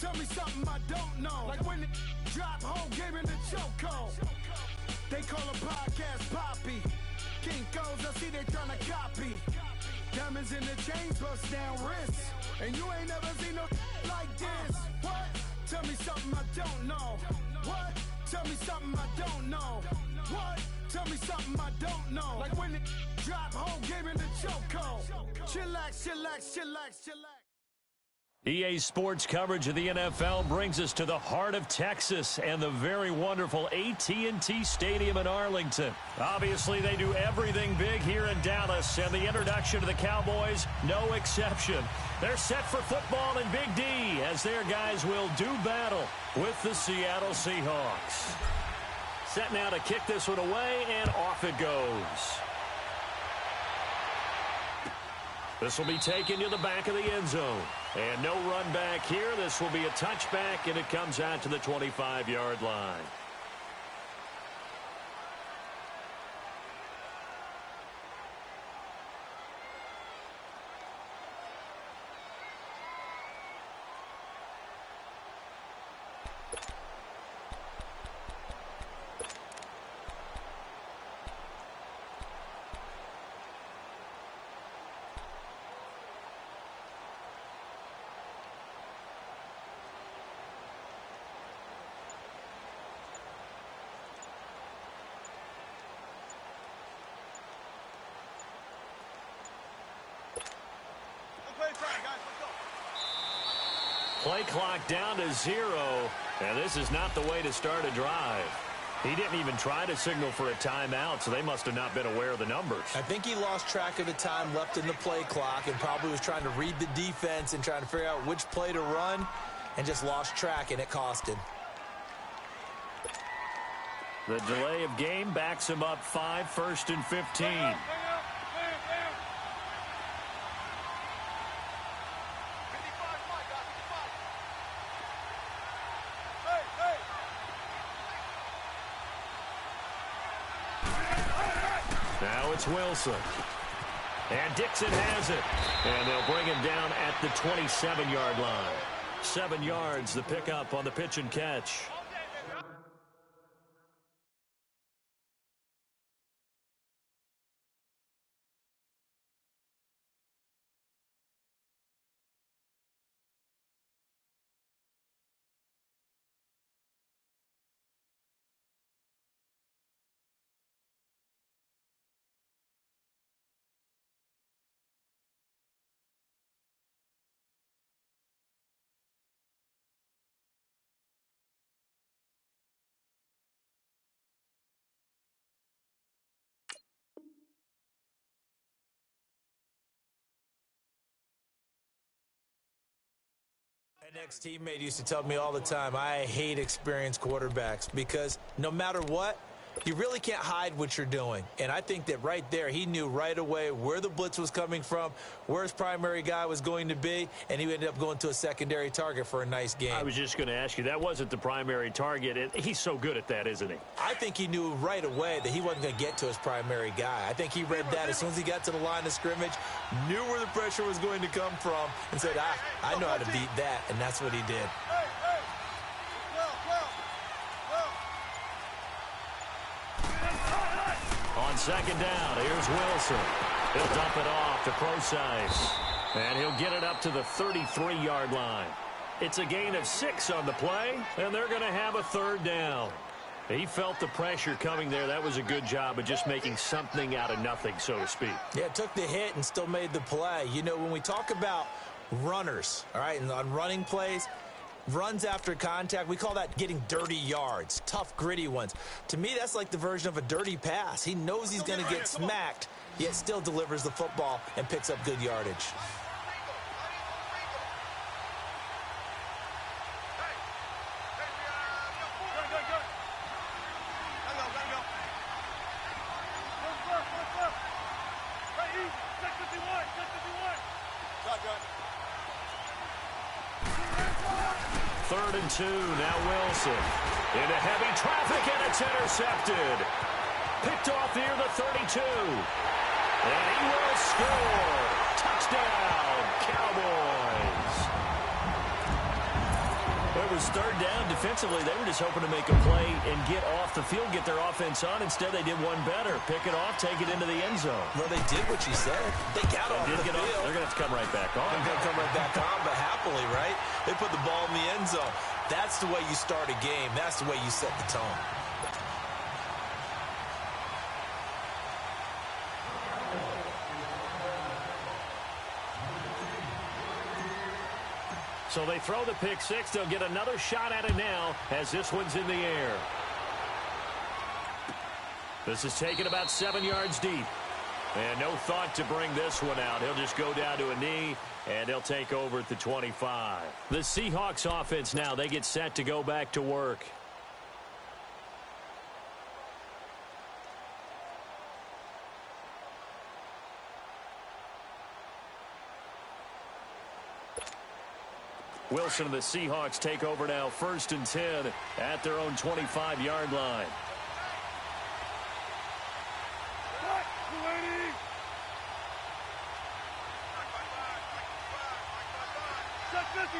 Tell me something I don't know. Like when it drop whole game in the chokehold. They call a podcast Poppy. Kinkos, I see they tryna copy. Diamonds in the chains, bust down wrists. And you ain't never seen no like this. What? Tell me something I don't know. What? Tell me something I don't know. What? Tell me something I don't know. Like when it drop whole game in the chokehold. Chillax, chillax, chillax, chillax. EA Sports coverage of the NFL brings us to the heart of Texas and the very wonderful AT&T Stadium in Arlington. Obviously, they do everything big here in Dallas, and the introduction to the Cowboys, no exception. They're set for football in Big D as their guys will do battle with the Seattle Seahawks. Set now to kick this one away, and off it goes. This will be taken to the back of the end zone. And no run back here. This will be a touchback, and it comes out to the 25-yard line. Play clock down to 0, and this is not the way to start a drive. He didn't even try to signal for a timeout, so they must have not been aware of the numbers. I think he lost track of the time left in the play clock and probably was trying to read the defense and trying to figure out which play to run and just lost track, and it cost him. The delay of game backs him up 5, 1st and 15. Now it's Wilson. And Dixon has it. And they'll bring him down at the 27-yard line. 7 yards, the pickup on the pitch and catch. An ex-teammate used to tell me all the time, I hate experienced quarterbacks because no matter what, you really can't hide what you're doing. And I think that right there, he knew right away where the blitz was coming from, where his primary guy was going to be, and he ended up going to a secondary target for a nice game. I was just going to ask you, that wasn't the primary target. He's so good at that, isn't he? I think he knew right away that he wasn't going to get to his primary guy. I think he read that as soon as he got to the line of scrimmage, knew where the pressure was going to come from, and said, I know how to beat that, and that's what he did. On second down, here's Wilson. He'll dump it off to Procise. And he'll get it up to the 33-yard line. It's a gain of 6 on the play, and they're going to have a 3rd down. He felt the pressure coming there. That was a good job of just making something out of nothing, so to speak. Yeah, took the hit and still made the play. You know, when we talk about runners, all right, and on running plays, runs after contact, we call that getting dirty yards, tough, gritty ones. To me, that's like the version of a dirty pass. He knows he's going to get smacked, yet still delivers the football and picks up good yardage. Third and 2, now Wilson. Into heavy traffic, and it's intercepted. Picked off near the 32. And he will score. Touchdown, Cowboys. it was third down defensively. They were just hoping to make a play and get off the field, get their offense on. Instead, they did one better. Pick it off, take it into the end zone. Well, they did what you said. They got off the field. They're going to have to come right back on. They're going to come right back on, but happily, right? They put the ball in the end zone. That's the way you start a game. That's the way you set the tone. So they throw the pick six. They'll get another shot at it now as this one's in the air. This is taken about 7 yards deep. And no thought to bring this one out. He'll just go down to a knee, and he'll take over at the 25. The Seahawks offense now, they get set to go back to work. Wilson and the Seahawks take over now, 1st and 10 at their own 25-yard line.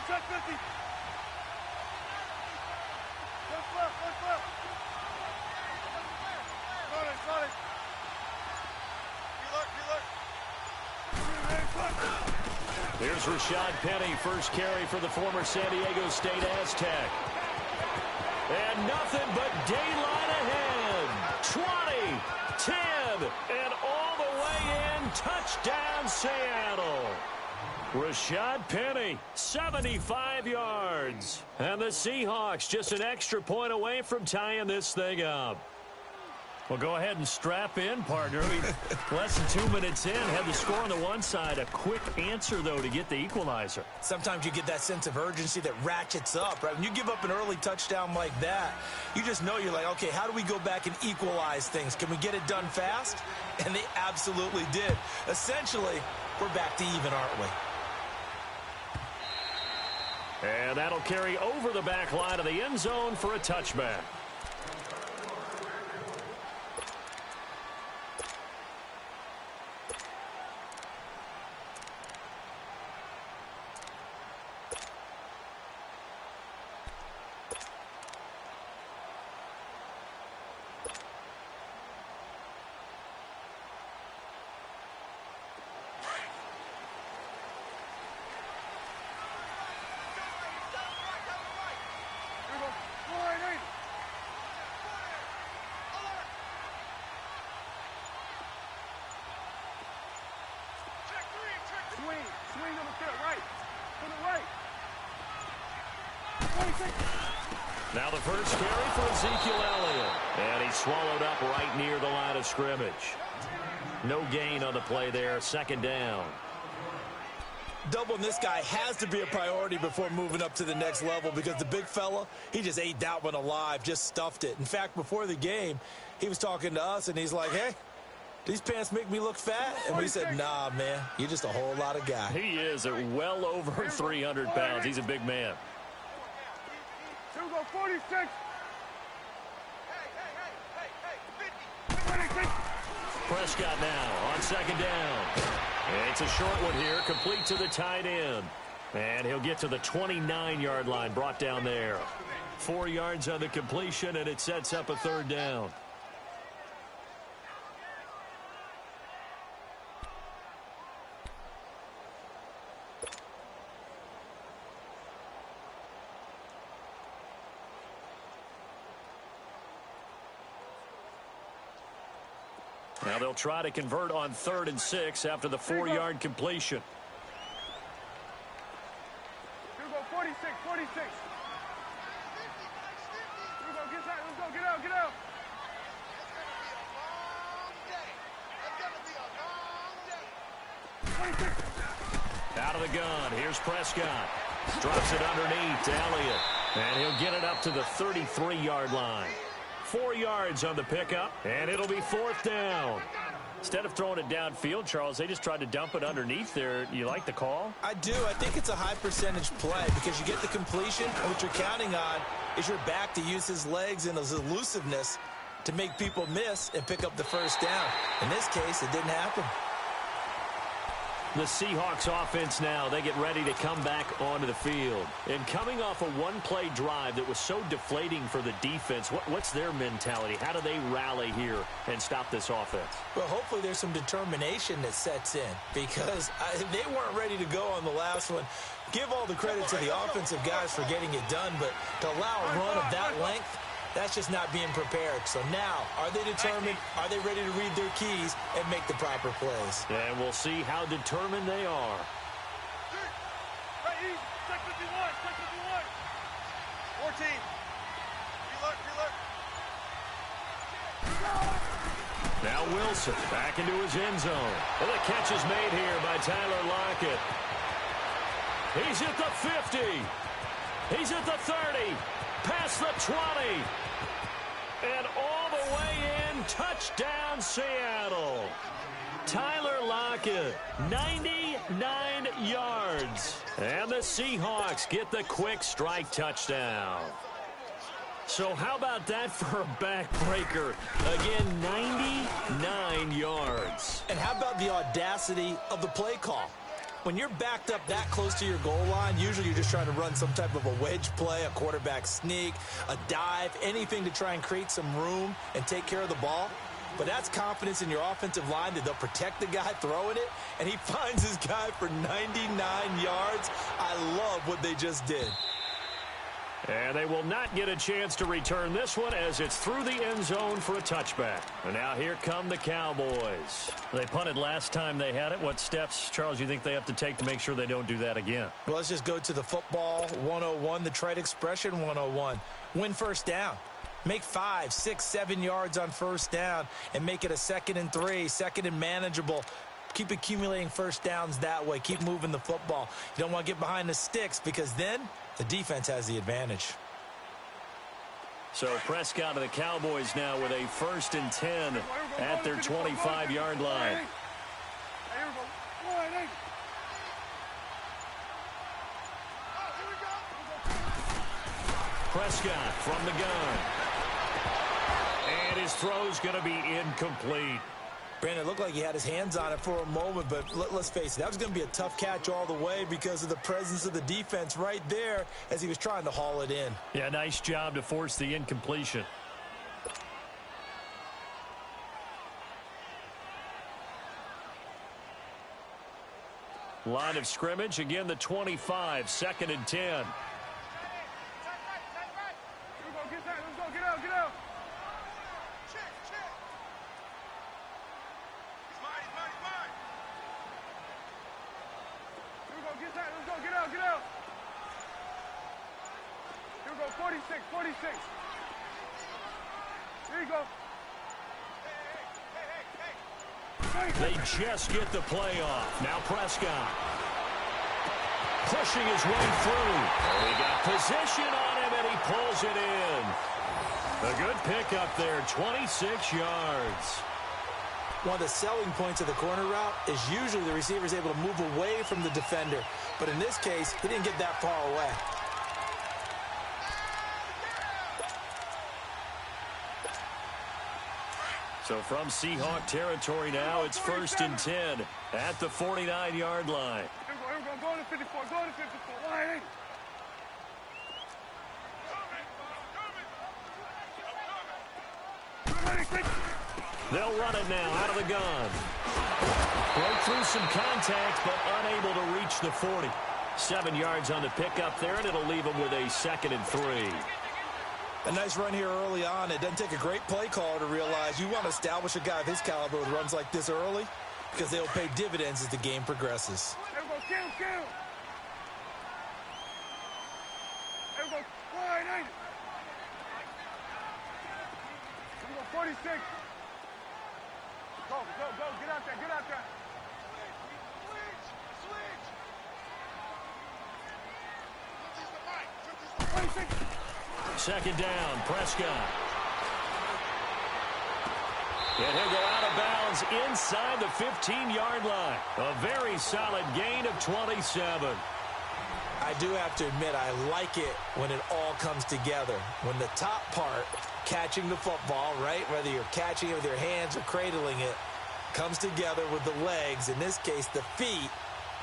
Check 50. Here's Rashad Penny, first carry for the former San Diego State Aztec. And nothing but daylight ahead. 20, 10, and all the way in. Touchdown, Seattle. Rashad Penny, 75 yards. And the Seahawks just an extra point away from tying this thing up. Well, go ahead and strap in, partner. Less than 2 minutes in, had the score on the one side. A quick answer, though, to get the equalizer. Sometimes you get that sense of urgency that ratchets up, right? When you give up an early touchdown like that, you just know you're like, okay, how do we go back and equalize things? Can we get it done fast? And they absolutely did. Essentially, we're back to even, aren't we? And that'll carry over the back line of the end zone for a touchback. Swing on the field, right. To the right. Now the first carry for Ezekiel Elliott. And he's swallowed up right near the line of scrimmage. No gain on the play there. 2nd down. Doubling this guy has to be a priority before moving up to the next level because the big fella, he just ate that one alive, just stuffed it. In fact, before the game, he was talking to us, and he's like, hey, these pants make me look fat? And we said, nah, man, you're just a whole lot of guy. He is at well over 300 pounds. He's a big man. 46. Prescott now on 2nd down. And it's a short one here, complete to the tight end. And he'll get to the 29-yard line, brought down there. 4 yards on the completion, and it sets up a 3rd down. Now they'll try to convert on 3rd and 6 after the 4-yard completion. Here we go, 46. Here we go, get out. It's gonna be a long day. 26. Out of the gun, here's Prescott. Drops it underneath to Elliott. And he'll get it up to the 33-yard line. 4 yards on the pickup, and it'll be 4th down. Instead of throwing it downfield, Charles, they just tried to dump it underneath there. You like the call? I do. I think it's a high-percentage play because you get the completion, and what you're counting on is your back to use his legs and his elusiveness to make people miss and pick up the 1st down. In this case, it didn't happen. The Seahawks offense now, they get ready to come back onto the field. And coming off a one-play drive that was so deflating for the defense, what's their mentality? How do they rally here and stop this offense? Well, hopefully there's some determination that sets in because they weren't ready to go on the last one. Give all the credit to the offensive guys for getting it done, but to allow a run of that length, that's just not being prepared. So now, are they determined? Are they ready to read their keys and make the proper plays? And we'll see how determined they are. Right, check 51, check 51. 14. Relook. Now Wilson back into his end zone. And the catch is made here by Tyler Lockett. He's at the 50. He's at the 30. Past the 20. And all the way in, touchdown Seattle. Tyler Lockett, 99 yards. And the Seahawks get the quick strike touchdown. So how about that for a backbreaker? Again, 99 yards. And how about the audacity of the play call? When you're backed up that close to your goal line, usually you're just trying to run some type of a wedge play, a quarterback sneak, a dive, anything to try and create some room and take care of the ball. But that's confidence in your offensive line that they'll protect the guy throwing it, and he finds his guy for 99 yards. I love what they just did. And they will not get a chance to return this one as it's through the end zone for a touchback. And now here come the Cowboys. They punted last time they had it. What steps, Charles, you think they have to take to make sure they don't do that again? Well, let's just go to the football 101, the trite expression 101. Win first down. Make 5, 6, 7 yards on first down and make it a 2nd and 3, 2nd and manageable. Keep accumulating first downs that way. Keep moving the football. You don't want to get behind the sticks because then the defense has the advantage. So Prescott of the Cowboys now with a 1st and 10 at their 25-yard line. Prescott from the gun. And his throw's going to be incomplete. Brandon, it looked like he had his hands on it for a moment, but let's face it, that was going to be a tough catch all the way because of the presence of the defense right there as he was trying to haul it in. Yeah, nice job to force the incompletion. Line of scrimmage, again the 25, 2nd and 10. They just get the play off. Now Prescott. Pushing his way through. He got position on him, and he pulls it in. A good pickup there, 26 yards. One of the selling points of the corner route is usually the receiver is able to move away from the defender. But in this case, he didn't get that far away. So from Seahawk territory now, it's 1st and 10 at the 49-yard line. Go to 54, go to 54. Line. They'll run it now out of the gun. Broke through some contact, but unable to reach the 40. 7 yards on the pickup there, and it'll leave them with a 2nd and 3. A nice run here early on. It doesn't take a great play caller to realize you want to establish a guy of his caliber with runs like this early because they'll pay dividends as the game progresses. Kill. 46. Go. Get out there. Switch. 2nd down, Prescott. And he'll go out of bounds inside the 15-yard line. A very solid gain of 27. I do have to admit, I like it when it all comes together. When the top part, catching the football, right, whether you're catching it with your hands or cradling it, comes together with the legs, in this case the feet,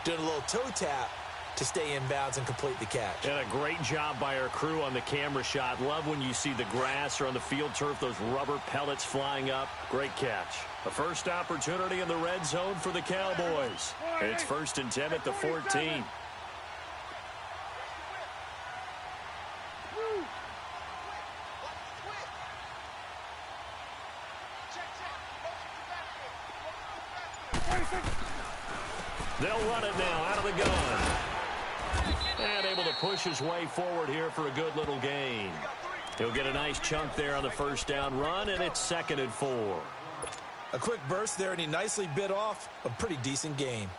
doing a little toe tap to stay in bounds and complete the catch. And a great job by our crew on the camera shot. Love when you see the grass or on the field turf, those rubber pellets flying up. Great catch. A first opportunity in the red zone for the Cowboys. It's 1st and 10 at the 14. They'll run it now out of the gun. And able to push his way forward here for a good little gain. He'll get a nice chunk there on the first down run, and it's 2nd and 4. A quick burst there, and he nicely bit off a pretty decent gain.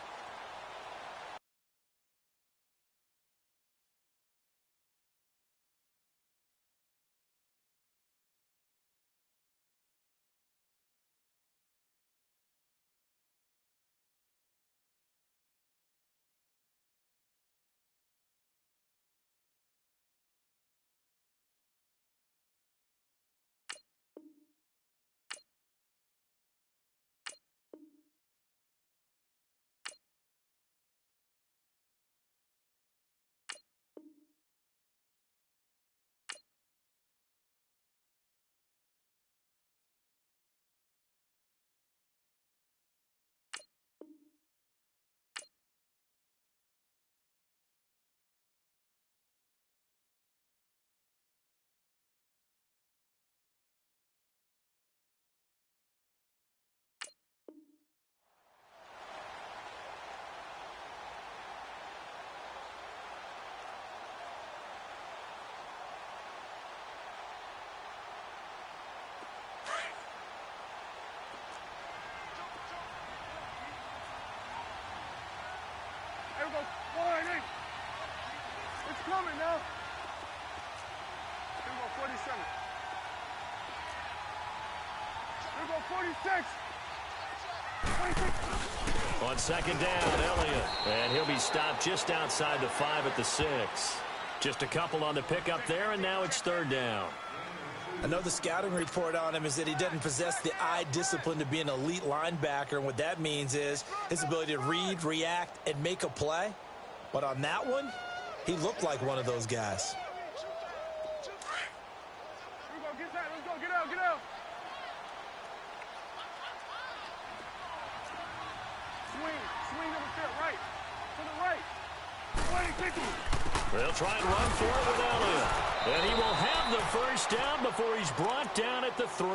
Here we go. Line in. It's coming now. Here we go, 47. Here we go, 46. 26. On 2nd down, Elliott. And he'll be stopped just outside the 5 at the 6. Just a couple on the pickup there, and now it's 3rd down. I know the scouting report on him is that he doesn't possess the eye discipline to be an elite linebacker, and what that means is his ability to read, react, and make a play. But on that one, he looked like one of those guys. Here we go, get that. Let's go, get out, get out. Swing over there, right. To the right. 20, 50. They'll try and run for it with Elliott. And he will have the first down before he's brought down at the 3.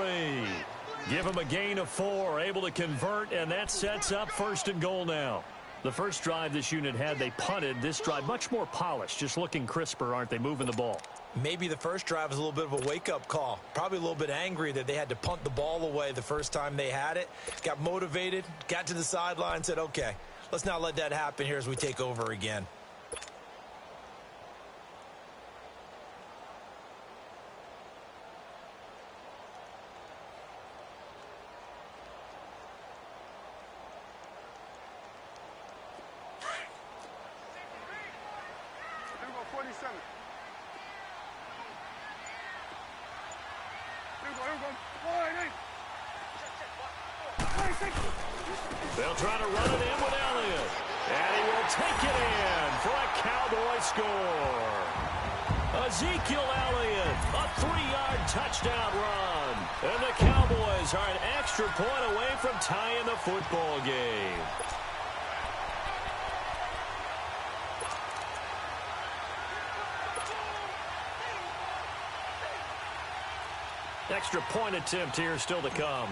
Give him a gain of 4, able to convert, and that sets up 1st and goal now. The first drive this unit had, they punted. This drive, much more polished, just looking crisper, aren't they, moving the ball? Maybe the first drive was a little bit of a wake-up call. Probably a little bit angry that they had to punt the ball away the first time they had it. Got motivated, got to the sideline, said, okay, let's not let that happen here as we take over again. They'll try to run it in with Elliott. And he will take it in for a Cowboy score. Ezekiel Elliott, a 3-yard touchdown run. And the Cowboys are an extra point away from tying the football game. Extra point attempt here still to come.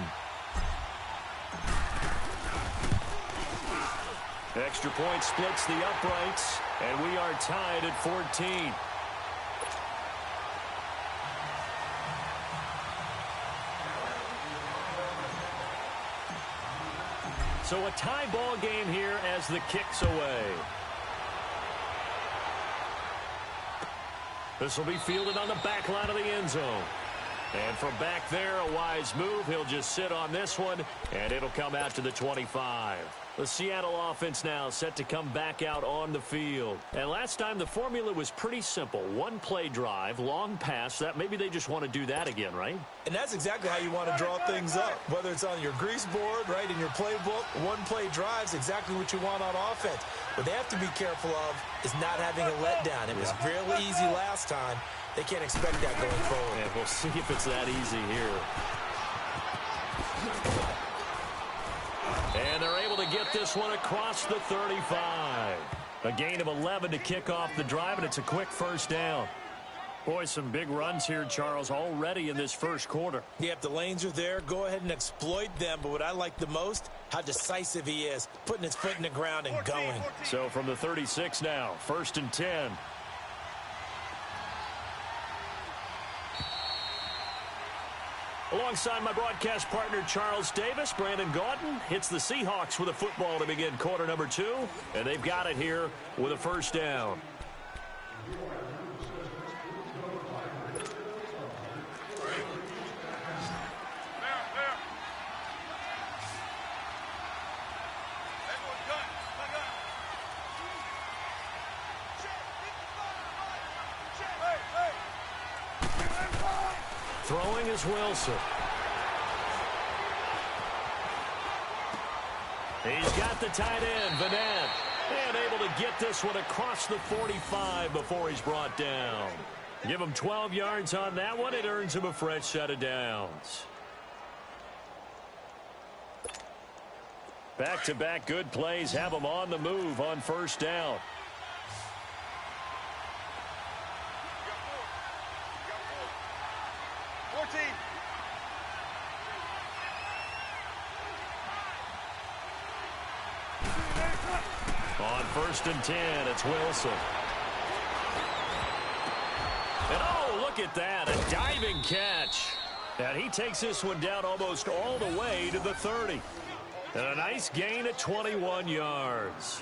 Extra point splits the uprights, and we are tied at 14. So a tie ball game here as the kick's away. This will be fielded on the back line of the end zone. And from back there, a wise move. He'll just sit on this one, and it'll come out to the 25. The Seattle offense now set to come back out on the field. And last time the formula was pretty simple. One play drive, long pass. That maybe they just want to do that again, right? And that's exactly how you want to draw things up. Whether it's on your grease board, right, in your playbook, one play drive is exactly what you want on offense. What they have to be careful of is not having a letdown. It was really easy last time. They can't expect that going forward. And we'll see if it's that easy here. And they're able to get this one across the 35. A gain of 11 to kick off the drive, and it's a quick first down. Boy, some big runs here, Charles, already in this first quarter. Yep, the lanes are there. Go ahead and exploit them. But what I like the most, how decisive he is, putting his foot in the ground and going. So from the 36 now, 1st and 10. Alongside my broadcast partner, Charles Davis, Brandon Gaudin hits the Seahawks with a football to begin quarter number 2. And they've got it here with a first down. Throwing is Wilson. He's got the tight end, Vanette. And able to get this one across the 45 before he's brought down. Give him 12 yards on that one. It earns him a fresh set of downs. Back-to-back good plays have him on the move on first down. On 1st and 10, it's Wilson. And oh, look at that, a diving catch. And he takes this one down almost all the way to the 30. And a nice gain of 21 yards.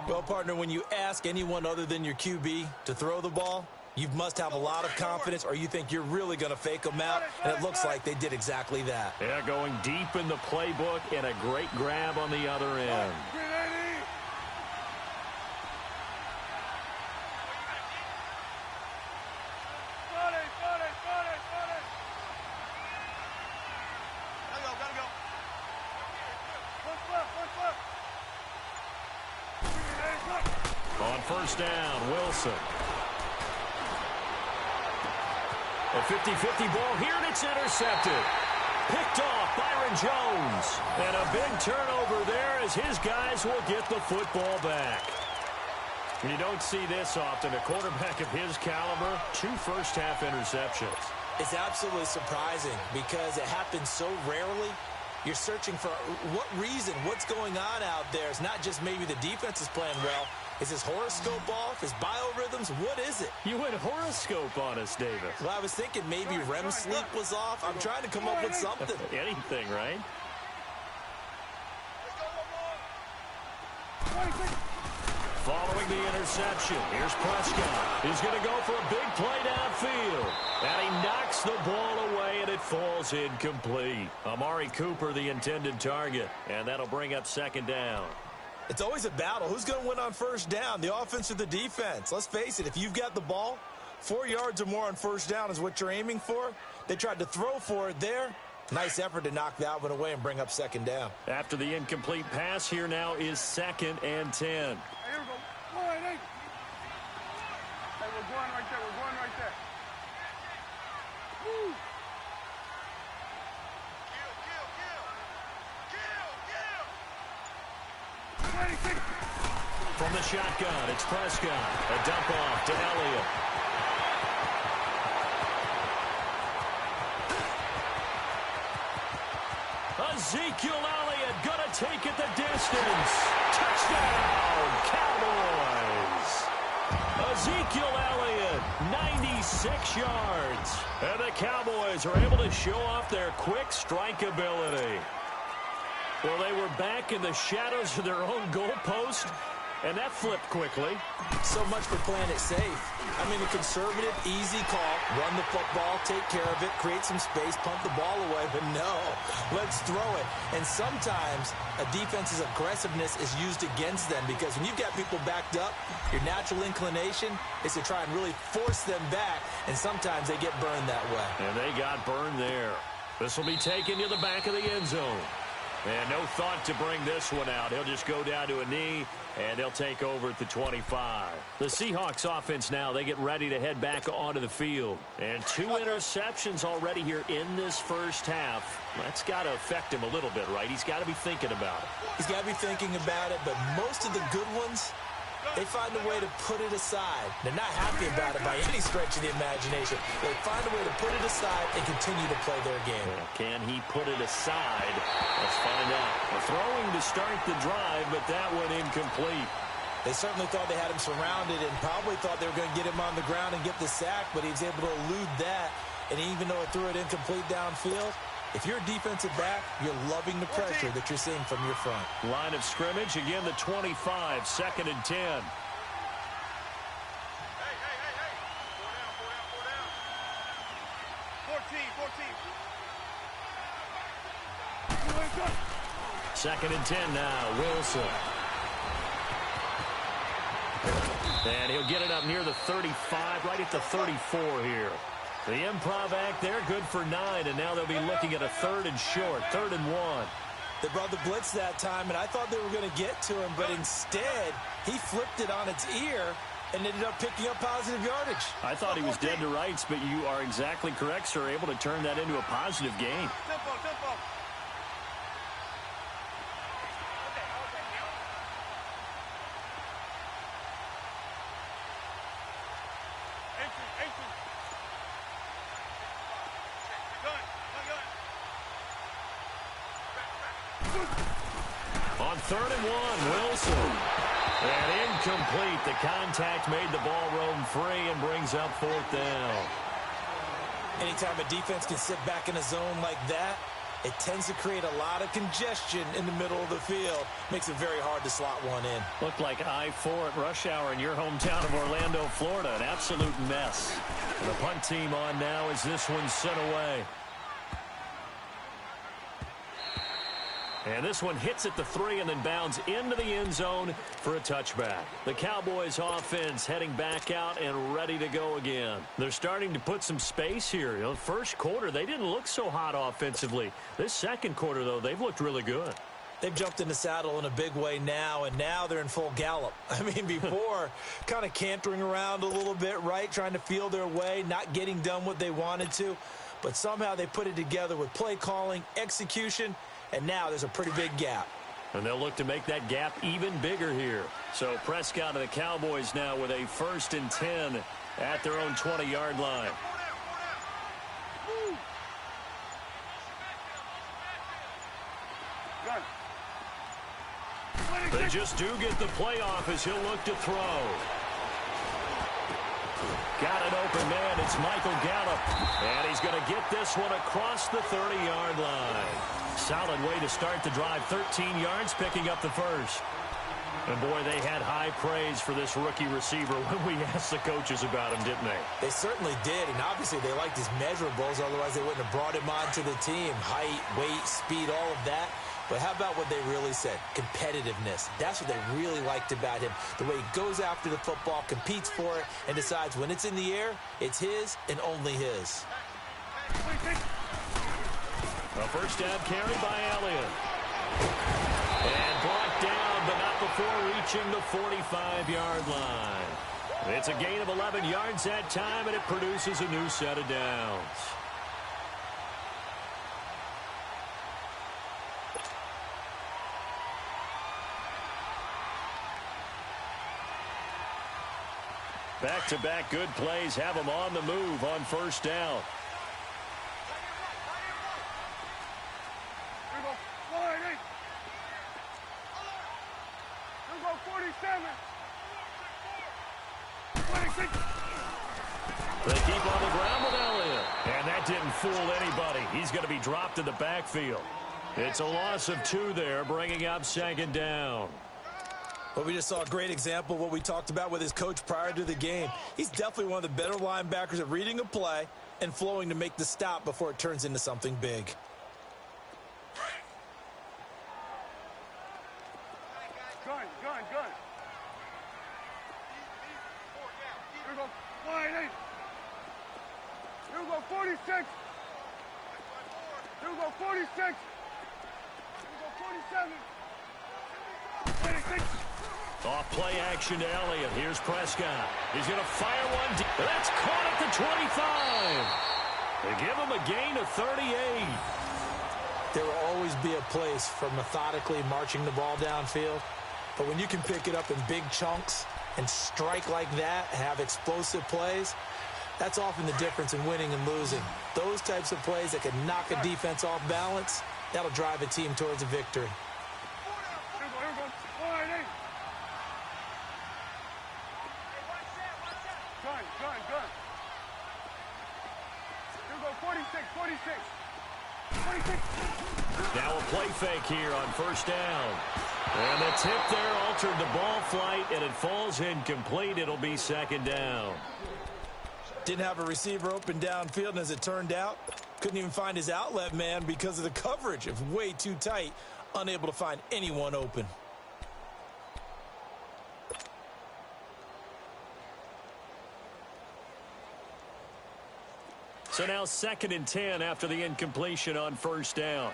Well, partner, when you ask anyone other than your QB to throw the ball, you must have a lot of confidence, or you think you're really going to fake them out, and it looks like they did exactly that. Yeah, going deep in the playbook and a great grab on the other end. On first down, Wilson. A 50-50 ball here, and it's intercepted. Picked off Byron Jones. And a big turnover there as his guys will get the football back. You don't see this often. A quarterback of his caliber, 2 first-half interceptions. It's absolutely surprising because it happens so rarely. You're searching for what reason, what's going on out there. It's not just maybe the defense is playing well. Is his horoscope off? His biorhythms? What is it? You went horoscope on us, Davis. Well, I was thinking maybe REM sleep was off. I'm trying to come up with something. Anything, right? Following the interception, here's Prescott. He's going to go for a big play downfield. And he knocks the ball away, and it falls incomplete. Amari Cooper, the intended target. And that'll bring up 2nd down. It's always a battle. Who's going to win on first down, the offense or the defense? Let's face it, if you've got the ball, 4 yards or more on first down is what you're aiming for. They tried to throw for it there. Nice effort to knock that one away and bring up 2nd down. After the incomplete pass, here now is 2nd and 10. Hey, here we go. All right, hey. Hey, we're going right there. We're going right there. Woo. From the shotgun, it's Prescott. A dump off to Elliott. Ezekiel Elliott gonna take it the distance. Touchdown, Cowboys. Ezekiel Elliott, 96 yards. And the Cowboys are able to show off their quick strike ability. Well, they were back in the shadows of their own goalpost, And that flipped quickly. So much for playing it safe. I mean, a conservative, easy call. Run the football, take care of it, create some space, punt the ball away. But no, let's throw it. And sometimes a defense's aggressiveness is used against them because when you've got people backed up, your natural inclination is to try and really force them back. And sometimes they get burned that way. And they got burned there. This will be taken to the back of the end zone. And no thought to bring this one out. He'll just go down to a knee, and they'll take over at the 25. The Seahawks offense now, they get ready to head back onto the field. And 2 interceptions already here in this first half. That's got to affect him a little bit, right? He's got to be thinking about it. He's got to be thinking about it, but most of the good ones, they find a way to put it aside. They're not happy about it by any stretch of the imagination. They find a way to put it aside and continue to play their game. Can he put it aside? Let's find out. Throwing to start the drive, but that one incomplete. They certainly thought they had him surrounded and probably thought they were going to get him on the ground and get the sack, but he was able to elude that. And even though it threw it incomplete downfield, if you're a defensive back, you're loving the pressure that you're seeing from your front. Line of scrimmage, again the 25, 2nd and 10. Hey. 14. 2nd and 10 now, Wilson. And he'll get it up near the 35, right at the 34 here. The improv act there, good for 9, and now they'll be looking at a 3rd and short, 3rd and 1. They brought the blitz that time, and I thought they were going to get to him, but instead, he flipped it on its ear and ended up picking up positive yardage. I thought he was dead to rights, but you are exactly correct, sir, able to turn that into a positive gain. Tempo. On 3rd and 1, Wilson. And incomplete. The contact made the ball roam free and brings up 4th down. Anytime a defense can sit back in a zone like that, it tends to create a lot of congestion in the middle of the field. Makes it very hard to slot one in. Looked like I-4 at rush hour in your hometown of Orlando, Florida. An absolute mess. The punt team on now as this one's sent away. And this one hits at the 3 and then bounds into the end zone for a touchback. The Cowboys offense heading back out and ready to go again. They're starting to put some space here. You know, first quarter, they didn't look so hot offensively. This second quarter, though, they've looked really good. They've jumped in the saddle in a big way now, and now they're in full gallop. I mean, before, kind of cantering around a little bit, right, trying to feel their way, not getting done what they wanted to. But somehow they put it together with play calling, execution, and now there's a pretty big gap. And they'll look to make that gap even bigger here. So Prescott and the Cowboys now with a 1st and 10 at their own 20-yard line. They just do get the playoff as he'll look to throw. Got an open man. It's Michael Gallup. And he's going to get this one across the 30-yard line. Solid way to start the drive. 13 yards, picking up the first. And, boy, they had high praise for this rookie receiver when we asked the coaches about him, didn't they? They certainly did, and obviously they liked his measurables. Otherwise, they wouldn't have brought him onto the team. Height, weight, speed, all of that. But how about what they really said? Competitiveness. That's what they really liked about him. The way he goes after the football, competes for it, and decides when it's in the air, it's his and only his. A first down carry by Elliott. And brought down, but not before reaching the 45-yard line. It's a gain of 11 yards that time, and it produces a new set of downs. Back-to-back good plays have them on the move on first down. Here we go. 47. 26. They keep on the ground with Elliott. And that didn't fool anybody. He's going to be dropped in the backfield. It's a loss of 2 there, bringing up 2nd down. Well, we just saw a great example of what we talked about with his coach prior to the game. He's definitely one of the better linebackers at reading a play and flowing to make the stop before it turns into something big. Gun. Here we go. Wide 8. Here we go, 46. Here we go, 46. Here we go, 47. 26. Off play action to Elliott. Here's Prescott. He's going to fire one deep. That's caught at the 25. They give him a gain of 38. There will always be a place for methodically marching the ball downfield. But when you can pick it up in big chunks and strike like that, have explosive plays, that's often the difference in winning and losing. Those types of plays that can knock a defense off balance, that'll drive a team towards a victory. Here we go. Wide 8. Gun. Here we go, 46. 46. Now a play fake here on first down. And the tip there altered the ball flight, and it falls incomplete. It'll be second down. Didn't have a receiver open downfield, and as it turned out, couldn't even find his outlet man because of the coverage. It was way too tight, unable to find anyone open. So now 2nd and 10 after the incompletion on first down.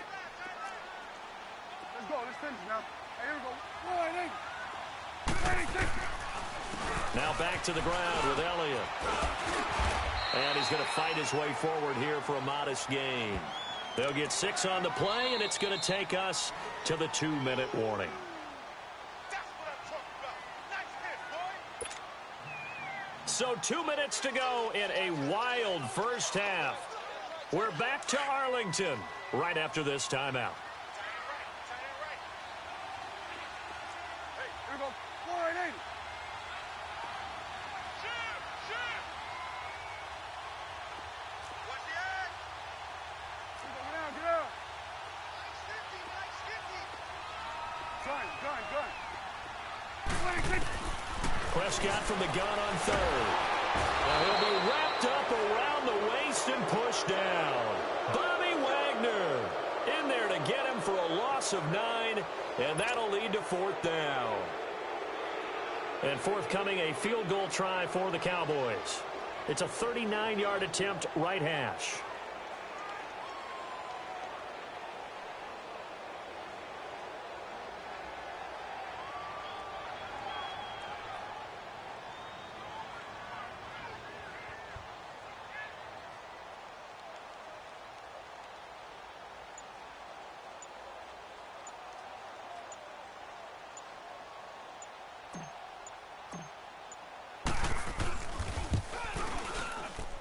Let's go. Let's finish now. Hey, here we go. Wide 8. 86. Now back to the ground with Elliott. And he's going to fight his way forward here for a modest gain. They'll get 6 on the play, and it's going to take us to the 2-minute warning. So 2 minutes to go in a wild first half. We're back to Arlington right after this timeout. Hey, here we go. Wide 8. Watch the egg. Get out. Nice 50, nice 50. Gun. 26. Prescott from the gun on 3rd. Now he'll be wrapped up around the waist and pushed down. Bobby Wagner in there to get him for a loss of 9, and that'll lead to 4th down. And forthcoming, a field goal try for the Cowboys. It's a 39-yard attempt, right hash.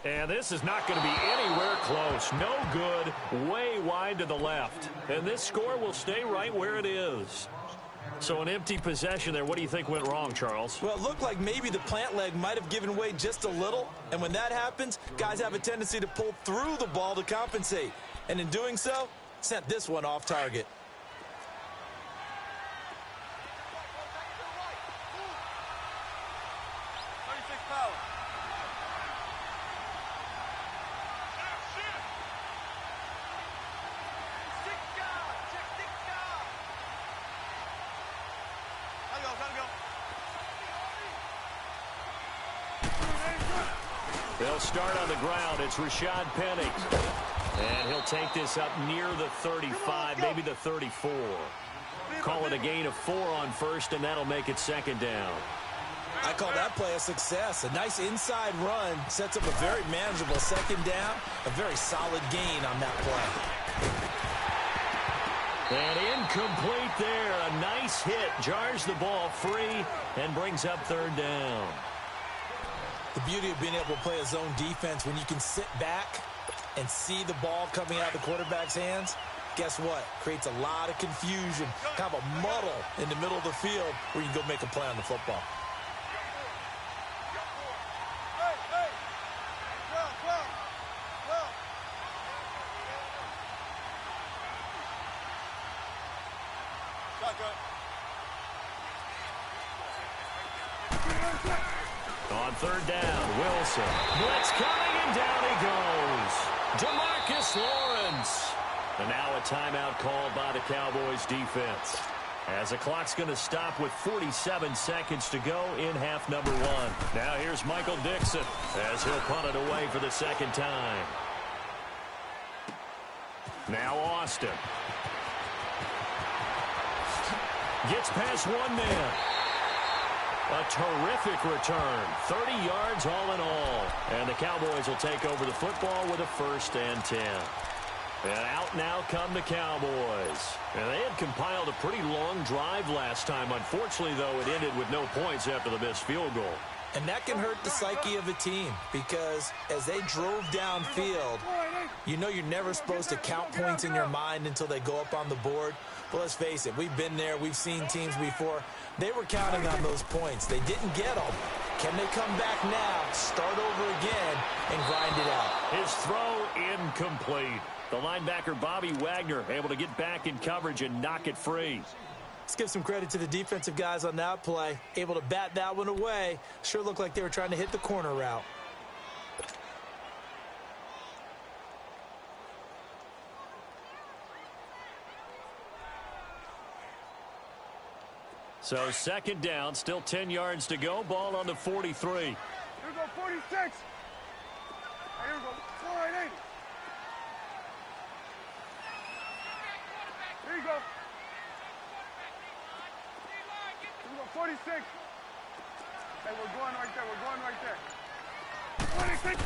And this is not going to be anywhere close. No good. Way wide to the left. And this score will stay right where it is. So an empty possession there. What do you think went wrong, Charles? Well, it looked like maybe the plant leg might have given way just a little. And when that happens, guys have a tendency to pull through the ball to compensate. And in doing so, sent this one off target. They'll start on the ground. It's Rashad Penny. And he'll take this up near the 35, maybe the 34. Call it a gain of 4 on first, and that'll make it second down. I call that play a success. A nice inside run sets up a very manageable second down. A very solid gain on that play. And incomplete there. A nice hit. Jars the ball free and brings up third down. The beauty of being able to play a zone defense when you can sit back and see the ball coming out of the quarterback's hands, guess what? Creates a lot of confusion, kind of a muddle in the middle of the field where you can go make a play on the football. On third down, Wilson. Blitz coming, and down he goes. DeMarcus Lawrence. And now a timeout called by the Cowboys defense, as the clock's going to stop with 47 seconds to go in half number one. Now here's Michael Dixon as he'll punt it away for the second time. Now Austin. Gets past one man. A terrific return. 30 yards all in all. And the Cowboys will take over the football with a 1st and 10. And out now come the Cowboys. And they had compiled a pretty long drive last time. Unfortunately, though, it ended with no points after the missed field goal. And that can hurt the psyche of a team, because as they drove downfield, you know you're never supposed to count points in your mind until they go up on the board. But let's face it, we've been there. We've seen teams before. They were counting on those points. They didn't get them. Can they come back now, start over again, and grind it out? His throw incomplete. The linebacker, Bobby Wagner, able to get back in coverage and knock it free. Let's give some credit to the defensive guys on that play. Able to bat that one away. Sure looked like they were trying to hit the corner route. So second down, still 10 yards to go. Ball on the 43. Here we go, 46. Here we go, 480. Here you go. Here we go, 46. Hey, we're going right there. We're going right there. 26.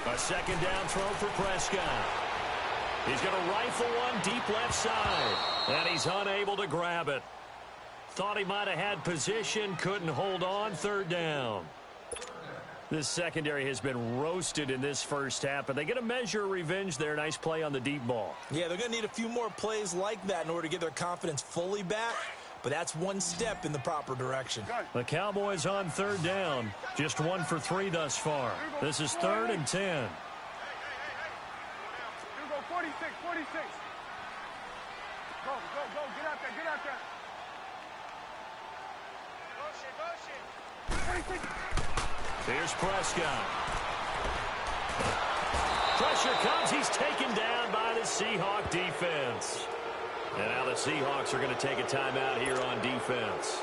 A second down throw for Prescott. He's going to rifle one deep left side. And he's unable to grab it. Thought he might have had position, couldn't hold on. Third down. This secondary has been roasted in this first half, but they get a measure of revenge there. Nice play on the deep ball. Yeah, they're going to need a few more plays like that in order to get their confidence fully back, but that's one step in the proper direction. The Cowboys on third down. Just 1 for 3 thus far. This is 3rd and 10. Here we go, 46, 46. Go, get out there, get out there. Here's Prescott. Pressure comes. He's taken down by the Seahawk defense. And now the Seahawks are going to take a timeout here on defense,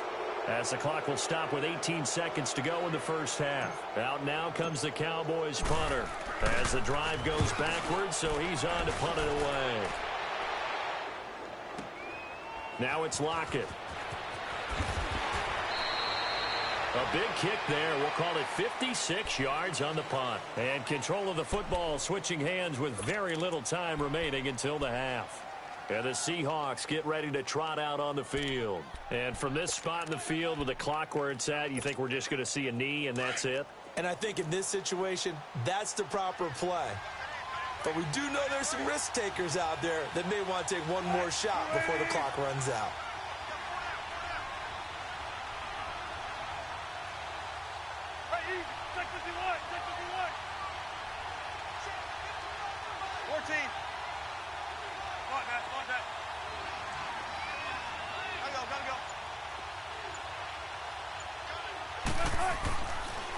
as the clock will stop with 18 seconds to go in the first half. Out now comes the Cowboys punter as the drive goes backwards, so he's on to punt it away. Now it's Lockett. A big kick there. We'll call it 56 yards on the punt. And control of the football switching hands with very little time remaining until the half. And the Seahawks get ready to trot out on the field. And from this spot in the field with the clock where it's at, you think we're just going to see a knee and that's it? And I think in this situation, that's the proper play. But we do know there's some risk takers out there that may want to take one more shot before the clock runs out.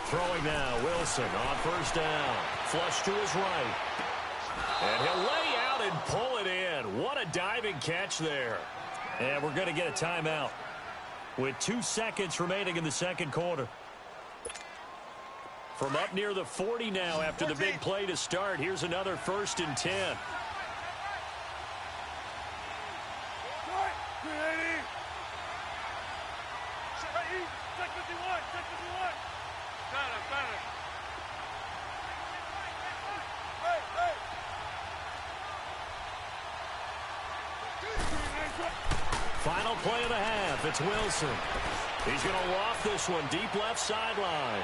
Throwing now, Wilson on first down. Flush to his right. And he'll lay out and pull it in. What a diving catch there. And we're going to get a timeout with 2 seconds remaining in the second quarter. From up near the 40 now after the big play to start. Here's another 1st and 10. Final play of the half. It's Wilson. He's going to loft this one deep left sideline.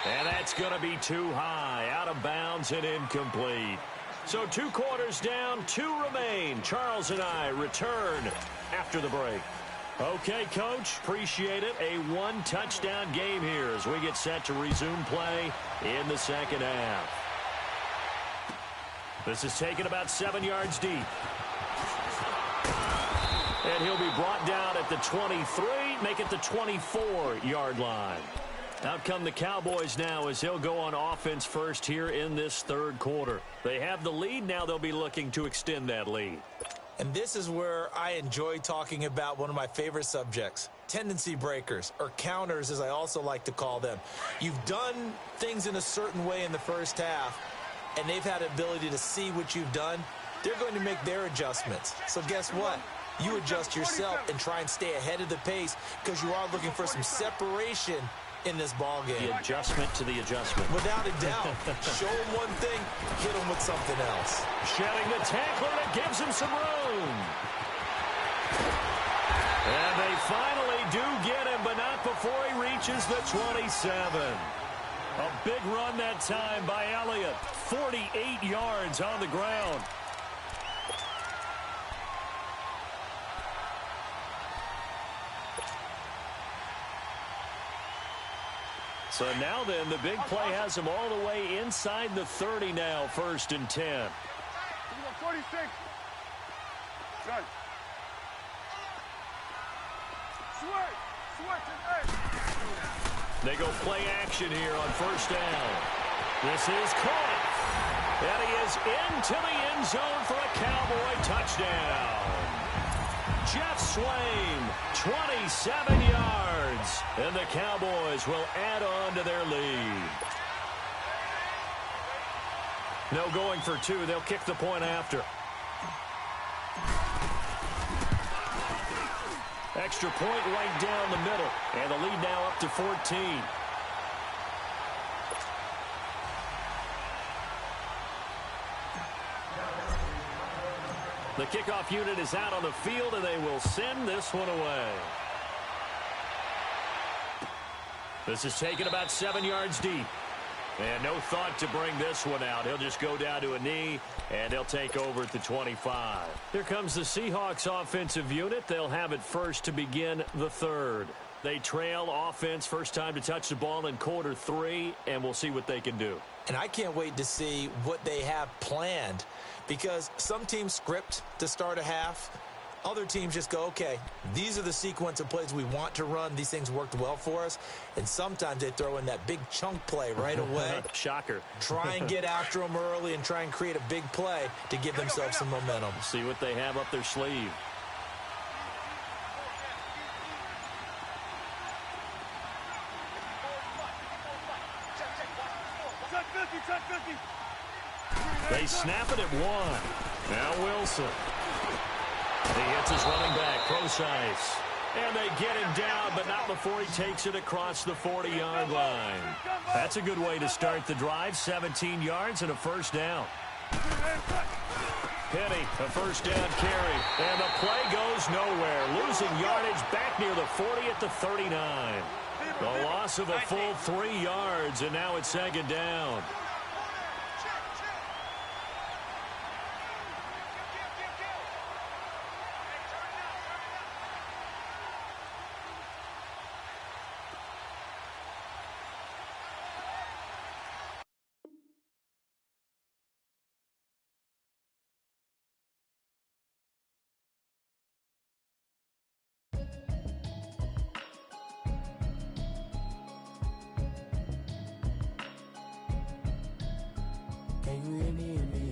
And that's going to be too high. Out of bounds and incomplete. So 2 quarters down, 2 remain. Charles and I return after the break. Okay, Coach, appreciate it. A 1-touchdown game here as we get set to resume play in the second half. This is taken about 7 yards deep. And he'll be brought down at the 23, make it the 24-yard line. Out come the Cowboys now as he'll go on offense first here in this third quarter. They have the lead. Now they'll be looking to extend that lead. And this is where I enjoy talking about one of my favorite subjects, tendency breakers, or counters as I also like to call them. You've done things in a certain way in the first half, and they've had the ability to see what you've done. They're going to make their adjustments. So guess what? You adjust yourself and try and stay ahead of the pace because you are looking for some separation in this ball game. The adjustment to the adjustment. Without a doubt. Show him one thing, hit him with something else. Shedding the tackler that gives him some room. And they finally do get him, but not before he reaches the 27. A big run that time by Elliott. 48 yards on the ground. So now then, the big play has him all the way inside the 30 now, 1st and 10. 46. Good. Switch. They go play action here on 1st down. This is caught. And he is into the end zone for a Cowboy touchdown. Jeff Swain, 27 yards. And the Cowboys will add on to their lead. No going for 2. They'll kick the point after. Extra point right down the middle. And the lead now up to 14. The kickoff unit is out on the field, and they will send this one away. This is taken about 7 yards deep. And no thought to bring this one out. He'll just go down to a knee, and he'll take over at the 25. Here comes the Seahawks offensive unit. They'll have it first to begin the third. They trail offense, first time to touch the ball in quarter 3, and we'll see what they can do. And I can't wait to see what they have planned, because some teams script to start a half. Other teams just go, okay, these are the sequence of plays we want to run. These things worked well for us. And sometimes they throw in that big chunk play right away. Shocker. Try and get after them early and try and create a big play to give themselves some momentum. See what they have up their sleeve. They snap it at 1. Now Wilson. He hits his running back, Procise. And they get him down, but not before he takes it across the 40-yard line. That's a good way to start the drive. 17 yards and a first down. Penny, a first down carry. And the play goes nowhere. Losing yardage back near the 40 at the 39. The loss of a full 3 yards, and now it's 2nd down. Can you hear me?